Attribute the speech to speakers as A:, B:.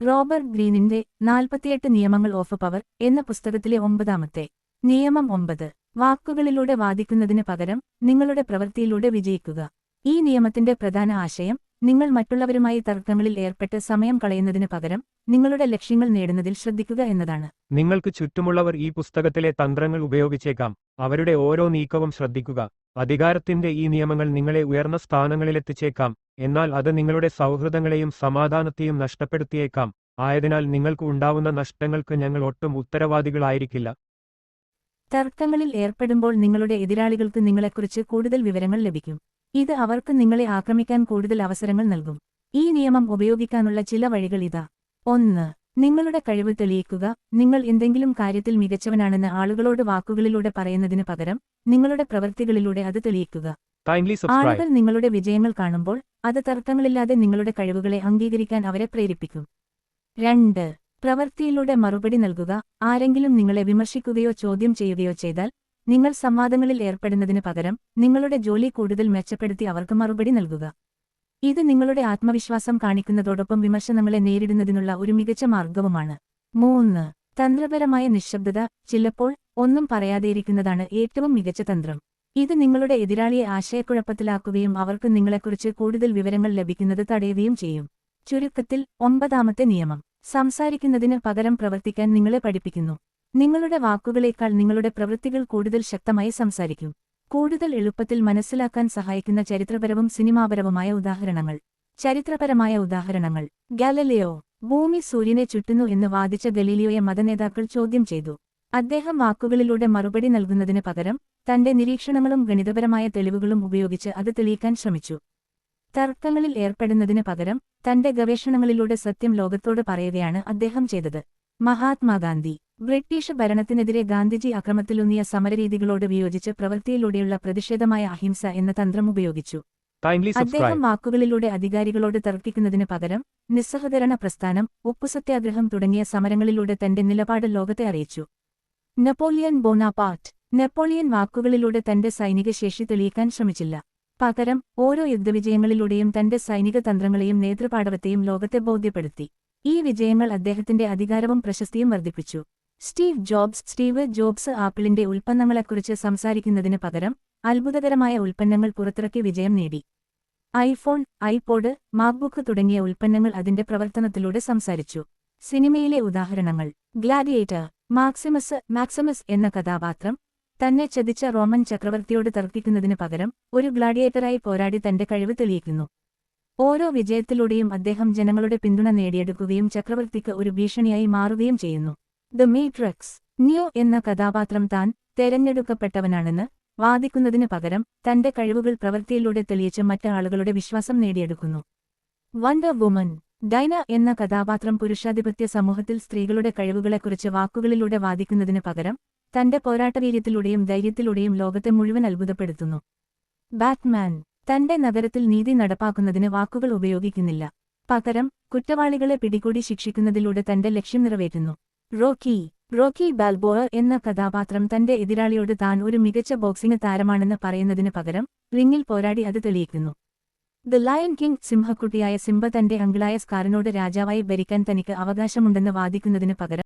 A: Robert ഗ്രീനിന്റെ 48 നിയമങ്ങൾ of power എന്ന പുസ്തകത്തിലെ 9-ാമത്തെ നിയമം 9. വാക്കുകളിലൂടെ വാദിക്കുന്നതിന് പകരം നിങ്ങളുടെ പ്രവൃത്തിയിലൂടെ വിജയിക്കുക. ഈ നിയമത്തിന്റെ പ്രധാന ആശയം നിങ്ങൾ മറ്റുള്ളവരുമായി തർക്കങ്ങളിൽ ഏർപ്പെട്ട് സമയം കളയുന്നതിന് പകരം നിങ്ങളുടെ ലക്ഷ്യങ്ങൾ നേടുന്നതിൽ ശ്രദ്ധിക്കുക എന്നതാണ്.
B: നിങ്ങൾക്ക് ചുറ്റുമുള്ളവർ ഈ പുസ്തകത്തിലെ തന്ത്രങ്ങൾ ഉപയോഗിച്ചേക്കാം. അവരുടെ ഓരോ നീക്കവും ശ്രദ്ധിക്കുക. അധികാരത്തിന്റെ ഈ നിയമങ്ങൾ നിങ്ങളെ ഉയർന്ന സ്ഥാനങ്ങളിലെത്തിച്ചേക്കാം, എന്നാൽ അത് നിങ്ങളുടെ സൗഹൃദങ്ങളെയും സമാധാനത്തെയും നഷ്ടപ്പെടുത്തിയേക്കാം. ആയതിനാൽ നിങ്ങൾക്ക് ഉണ്ടാവുന്ന നഷ്ടങ്ങൾക്ക് ഞങ്ങൾ ഒട്ടും ഉത്തരവാദികളായിരിക്കില്ല.
A: തർക്കങ്ങളിൽ ഏർപ്പെടുമ്പോൾ നിങ്ങളുടെ എതിരാളികൾക്ക് നിങ്ങളെക്കുറിച്ച് കൂടുതൽ വിവരങ്ങൾ ലഭിക്കും. ഇത് അവർക്ക് നിങ്ങളെ ആക്രമിക്കാൻ കൂടുതൽ അവസരങ്ങൾ നൽകും. ഈ നിയമം ഉപയോഗിക്കാനുള്ള ചില വഴികൾ ഇതാ. 1. നിങ്ങളുടെ കഴിവ് തെളിയിക്കുക. നിങ്ങൾ എന്തെങ്കിലും കാര്യത്തിൽ മികച്ചവനാണെന്ന് ആളുകളോട് വാക്കുകളിലൂടെ പറയുന്നതിന് പകരം നിങ്ങളുടെ പ്രവൃത്തികളിലൂടെ അത് തെളിയിക്കുക. ആളുകൾ നിങ്ങളുടെ വിജയങ്ങൾ കാണുമ്പോൾ അത് തർക്കങ്ങളില്ലാതെ നിങ്ങളുടെ കഴിവുകളെ അംഗീകരിക്കാൻ അവരെ പ്രേരിപ്പിക്കും. 2. പ്രവൃത്തിയിലൂടെ മറുപടി നൽകുക. ആരെങ്കിലും നിങ്ങളെ വിമർശിക്കുകയോ ചോദ്യം ചെയ്യുകയോ ചെയ്താൽ നിങ്ങൾ സംവാദങ്ങളിൽ ഏർപ്പെടുന്നതിന് പകരം നിങ്ങളുടെ ജോലി കൂടുതൽ മെച്ചപ്പെടുത്തി അവർക്ക് മറുപടി നൽകുക. ഇത് നിങ്ങളുടെ ആത്മവിശ്വാസം കാണിക്കുന്നതോടൊപ്പം വിമർശനങ്ങളെ നേരിടുന്നതിനുള്ള ഒരു മികച്ച മാർഗവുമാണ്. 3. തന്ത്രപരമായ നിശബ്ദത. ചിലപ്പോൾ ഒന്നും പറയാതെയിരിക്കുന്നതാണ് ഏറ്റവും മികച്ച തന്ത്രം. ഇത് നിങ്ങളുടെ എതിരാളിയെ ആശയക്കുഴപ്പത്തിലാക്കുകയും അവർക്ക് നിങ്ങളെക്കുറിച്ച് കൂടുതൽ വിവരങ്ങൾ ലഭിക്കുന്നത് തടയുകയും ചെയ്യും. ചുരുക്കത്തിൽ 9-ാമത്തെ നിയമം സംസാരിക്കുന്നതിന് പകരം പ്രവർത്തിക്കാൻ നിങ്ങളെ പഠിപ്പിക്കുന്നു. നിങ്ങളുടെ വാക്കുകളേക്കാൾ നിങ്ങളുടെ പ്രവൃത്തികൾ കൂടുതൽ ശക്തമായി സംസാരിക്കും. കൂടുതൽ എളുപ്പത്തിൽ മനസ്സിലാക്കാൻ സഹായിക്കുന്ന ചരിത്രപരവും സിനിമാപരവുമായ ഉദാഹരണങ്ങൾ. ചരിത്രപരമായ ഉദാഹരണങ്ങൾ. ഗാലലിയോ ഭൂമി സൂര്യനെ ചുറ്റുന്നു എന്ന് വാദിച്ച ഗലീലിയോയെ മതനേതാക്കൾ ചോദ്യം ചെയ്തു. അദ്ദേഹം വാക്കുകളിലൂടെ മറുപടി നൽകുന്നതിന് പകരം തന്റെ നിരീക്ഷണങ്ങളും ഗണിതപരമായ തെളിവുകളും ഉപയോഗിച്ച് അത് തെളിയിക്കാൻ ശ്രമിച്ചു. തർക്കങ്ങളിൽ ഏർപ്പെടുന്നതിന് പകരം തന്റെ ഗവേഷണങ്ങളിലൂടെ സത്യം ലോകത്തോട് പറയുകയാണ് അദ്ദേഹം ചെയ്തത്. മഹാത്മാഗാന്ധി ബ്രിട്ടീഷ് ഭരണത്തിനെതിരെ ഗാന്ധിജി അക്രമത്തിലൂന്നിയ സമരരീതികളോട് വിയോജിച്ച് പ്രവൃത്തിയിലൂടെയുള്ള പ്രതിഷേധമായ അഹിംസ എന്ന തന്ത്രം ഉപയോഗിച്ചു. അദ്ദേഹം വാക്കുകളിലൂടെ അധികാരികളോട് തർക്കിക്കുന്നതിന് പകരം നിസ്സഹകരണ പ്രസ്ഥാനം, ഉപ്പുസത്യാഗ്രഹം തുടങ്ങിയ സമരങ്ങളിലൂടെ തന്റെ നിലപാട് ലോകത്തെ അറിയിച്ചു. നെപ്പോളിയൻ ബോണാപാർട്ട് നെപ്പോളിയൻ വാക്കുകളിലൂടെ തന്റെ സൈനിക ശേഷി തെളിയിക്കാൻ ശ്രമിച്ചില്ല. പകരം ഓരോ യുദ്ധവിജയങ്ങളിലൂടെയും തന്റെ സൈനിക തന്ത്രങ്ങളെയും നേതൃപാടവത്തെയും ലോകത്തെ ബോധ്യപ്പെടുത്തി. ഈ വിജയങ്ങൾ അദ്ദേഹത്തിന്റെ അധികാരവും പ്രശസ്തിയും വർദ്ധിപ്പിച്ചു. സ്റ്റീവ് ജോബ്സ് ആപ്പിളിന്റെ ഉൽപ്പന്നങ്ങളെക്കുറിച്ച് സംസാരിക്കുന്നതിന് പകരം അത്ഭുതകരമായ ഉൽപ്പന്നങ്ങൾ പുറത്തിറക്കി വിജയം നേടി. ഐഫോൺ, ഐപോഡ്, മാക്ബുക്ക് തുടങ്ങിയ ഉൽപ്പന്നങ്ങൾ അതിന്റെ പ്രവർത്തനത്തിലൂടെ സംസാരിച്ചു. സിനിമയിലെ ഉദാഹരണങ്ങൾ. ഗ്ലാഡിയേറ്റർ മാക്സിമസ് എന്ന കഥാപാത്രം തന്നെ ചതിച്ച റോമൻ ചക്രവർത്തിയോട് തർക്കിക്കുന്നതിന് പകരം ഒരു ഗ്ലാഡിയേറ്ററായി പോരാടി തന്റെ കഴിവ് തെളിയിക്കുന്നു. ഓരോ വിജയത്തിലൂടെയും അദ്ദേഹം ജനങ്ങളുടെ പിന്തുണ നേടിയെടുക്കുകയും ചക്രവർത്തിക്ക് ഒരു ഭീഷണിയായി മാറുകയും ചെയ്യുന്നു. ദ മാട്രിക്സ് നിയോ എന്ന കഥാപാത്രം താൻ തെരഞ്ഞെടുക്കപ്പെട്ടവനാണെന്ന് വാദിക്കുന്നതിന് പകരം തന്റെ കഴിവുകൾ പ്രവൃത്തിയിലൂടെ തെളിയിച്ച് മറ്റ് ആളുകളുടെ വിശ്വാസം നേടിയെടുക്കുന്നു. വണ്ടർ വുമൻ ഡൈന എന്ന കഥാപാത്രം പുരുഷാധിപത്യ സമൂഹത്തിൽ സ്ത്രീകളുടെ കഴിവുകളെക്കുറിച്ച് വാക്കുകളിലൂടെ വാദിക്കുന്നതിന് പകരം തന്റെ പോരാട്ടവീര്യത്തിലൂടെയും ധൈര്യത്തിലൂടെയും ലോകത്തെ മുഴുവൻ അത്ഭുതപ്പെടുത്തുന്നു. ബാറ്റ്മാൻ തന്റെ നഗരത്തിൽ നീതി നടപ്പാക്കുന്നതിന് വാക്കുകൾ ഉപയോഗിക്കുന്നില്ല. പകരം കുറ്റവാളികളെ പിടികൂടി ശിക്ഷിക്കുന്നതിലൂടെ തന്റെ ലക്ഷ്യം നിറവേറ്റുന്നു. റോക്കി ബാൽബോയ എന്ന കഥാപാത്രം തന്റെ എതിരാളിയോട് താൻ ഒരു മികച്ച ബോക്സിംഗ് താരമാണെന്ന് പറയുന്നതിന് പകരം റിങ്ങിൽ പോരാടി അത് തെളിയിക്കുന്നു. ദ ലയൺ കിങ് സിംഹക്കുട്ടിയായ സിംബ തന്റെ അങ്കിളായ സ്കാറിനോട് രാജാവായി ഭരിക്കാൻ തനിക്ക് അവകാശമുണ്ടെന്ന് വാദിക്കുന്നതിന് പകരം